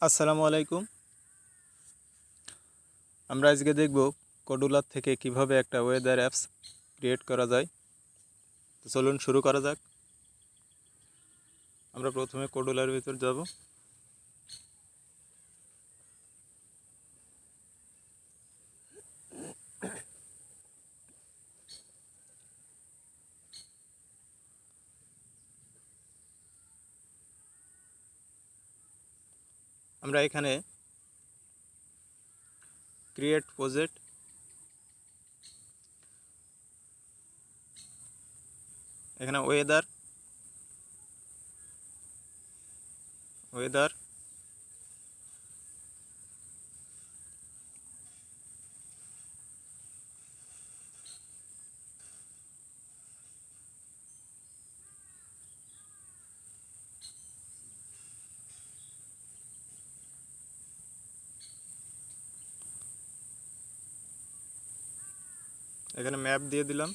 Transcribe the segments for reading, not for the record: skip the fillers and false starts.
আসসালামু আলাইকুম। আমরা আজকে দেখব কোডুলার থেকে কিভাবে একটা ওয়েদার অ্যাপস ক্রিয়েট করা যায়। তো চলুন শুরু করা যাক। আমরা প্রথমে কোডুলার ভিতর যাব। আমরা এখানে ক্রিয়েট প্রজেক্ট, এখানে ওয়েদার এখানে ম্যাপ দিয়ে দিলাম।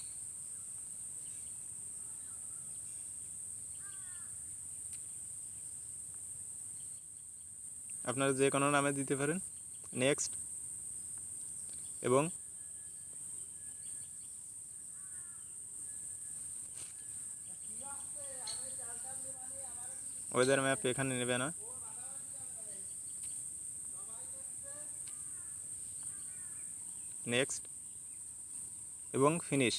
আপনারা যে কোনো নামে দিতে পারেন। নেক্সট, এবং ওয়েদার ম্যাপ এখানে নেবে না। নেক্সট এবং ফিনিশ।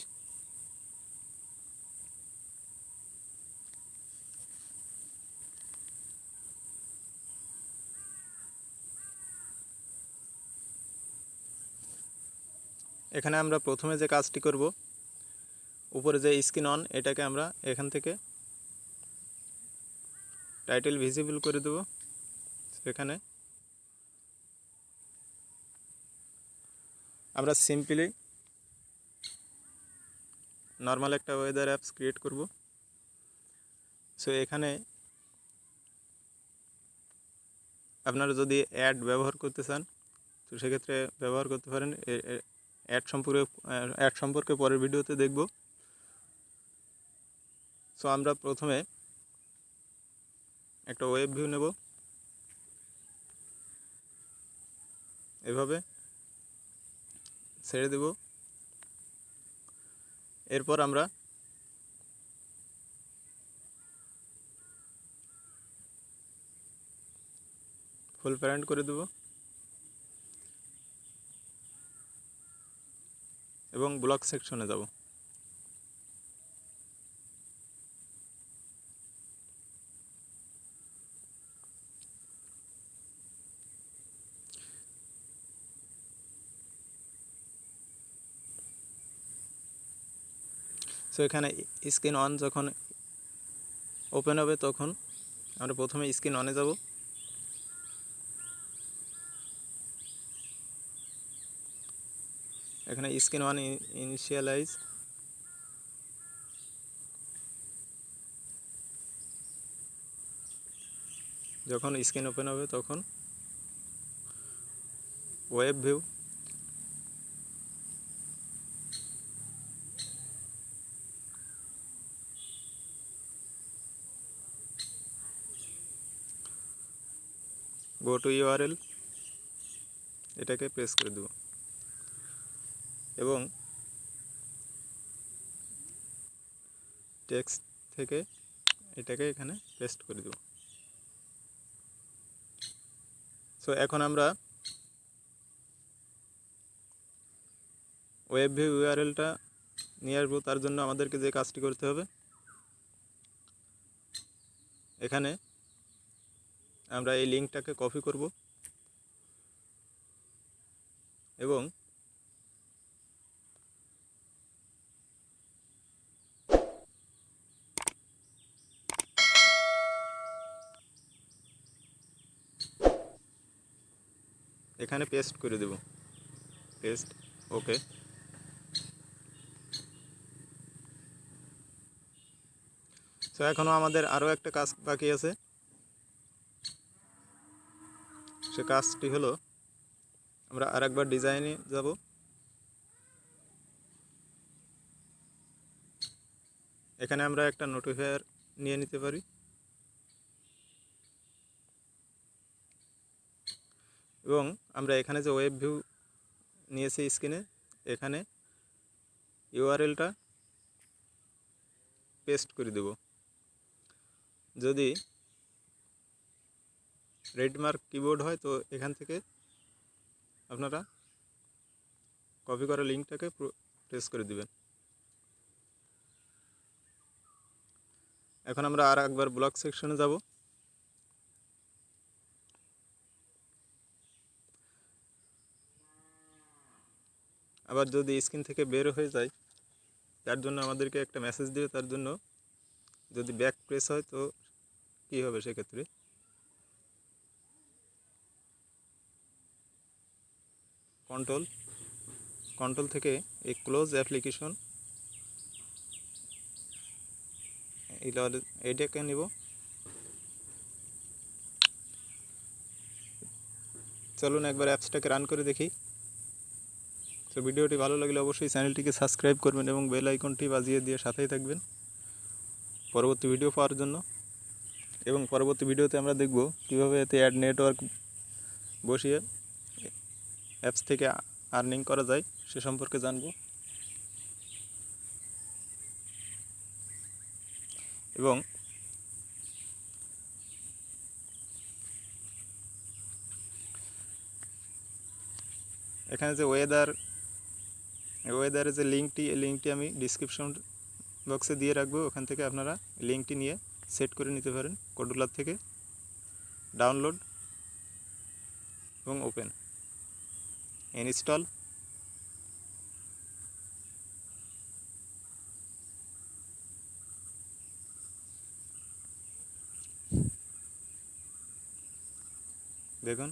এখানে আমরা প্রথমে যে কাজটি করব, উপরে যে স্ক্রিন অন, এটাকে আমরা এখান থেকে টাইটেল ভিজিবল করে দেব। এখানে আমরা সিম্পলি নর্মাল একটা ওয়েদার অ্যাপস ক্রিয়েট করব। সো এখানে আপনারা যদি অ্যাড ব্যবহার করতে চান তো সেক্ষেত্রে ব্যবহার করতে পারেন। অ্যাড সম্পর্কে পরের ভিডিওতে দেখব। সো আমরা প্রথমে একটা ওয়েব ভিউ নেব, এভাবে ছেড়ে দেব। এরপর আমরা ফুল প্যারেন্ট করে দেব এবং ব্লক সেকশনে যাব। সো এখানে স্ক্রিন অন যখন ওপেন হবে তখন আমরা প্রথমে স্ক্রিন অনে যাব। এখানে স্ক্রিন অন ইনিশিয়ালাইজ, যখন স্ক্রিন ওপেন হবে তখন web view, go to URL, এটাকে প্রেস করে দেব এবং টেক্সট থেকে এটাকে এখানে পেস্ট করে দেব। সো এখন আমরা ওয়েব ভিউ ইউআরএলটা নিয়ে আসবো। তার জন্য আমাদেরকে যে কাজটি করতে হবে, এখানে আমরা এই লিঙ্কটাকে কপি করব এবং এখানে পেস্ট করে দেব। পেস্ট, ওকে। সো এখনও আমাদের আরও একটা কাজ বাকি আছে। সে কাজটি হলো, আমরা আরেকবার ডিজাইনে যাব। এখানে আমরা একটা নোটিফায়ার নিয়ে নিতে পারি। এবং আমরা এখানে যে ওয়েব ভিউ নিয়েছি স্ক্রিনে, এখানে ইউআরএলটা পেস্ট করে দেব। যদি রেডমার্ক কিবোর্ড হয় তো এখান থেকে আপনারা কপি করা লিঙ্কটাকে প্রেস করে দিবেন। এখন আমরা আর একবার ব্লগ সেকশনে যাব। আবার যদি স্ক্রিন থেকে বের হয়ে যায় তার জন্য আমাদেরকে একটা মেসেজ দিবে। তার জন্য যদি ব্যাক প্রেস হয় তো কী হবে, সেক্ষেত্রে কন্ট্রোল থেকে এই ক্লোজ অ্যাপ্লিকেশন এইটাকে নিব। চলুন একবার অ্যাপসটাকে রান করে দেখি। তো ভিডিওটি ভালো লাগলে অবশ্যই চ্যানেলটিকে সাবস্ক্রাইব করবেন এবং বেল আইকনটি বাজিয়ে দিয়ে সাথেই থাকবেন পরবর্তী ভিডিও পাওয়ার জন্য। এবং পরবর্তী ভিডিওতে আমরা দেখব কীভাবে এতে অ্যাড নেটওয়ার্ক বসিয়ে অ্যাপস থেকে আর্নিং করা যায়, সে সম্পর্কে জানব। এবং এখানে যে ওয়েদারের যে লিঙ্কটি, এই লিঙ্কটি আমি ডিসক্রিপশন বক্সে দিয়ে রাখবো। ওখান থেকে আপনারা লিঙ্কটি নিয়ে সেট করে নিতে পারেন। কোডুলার থেকে ডাউনলোড এবং ওপেন, ইনস্টল। দেখুন,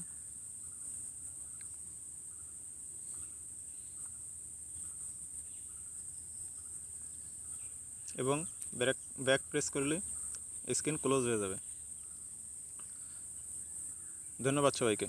এবং ব্যাক প্রেস করলে স্ক্রিন ক্লোজ হয়ে যাবে। ধন্যবাদ সবাইকে।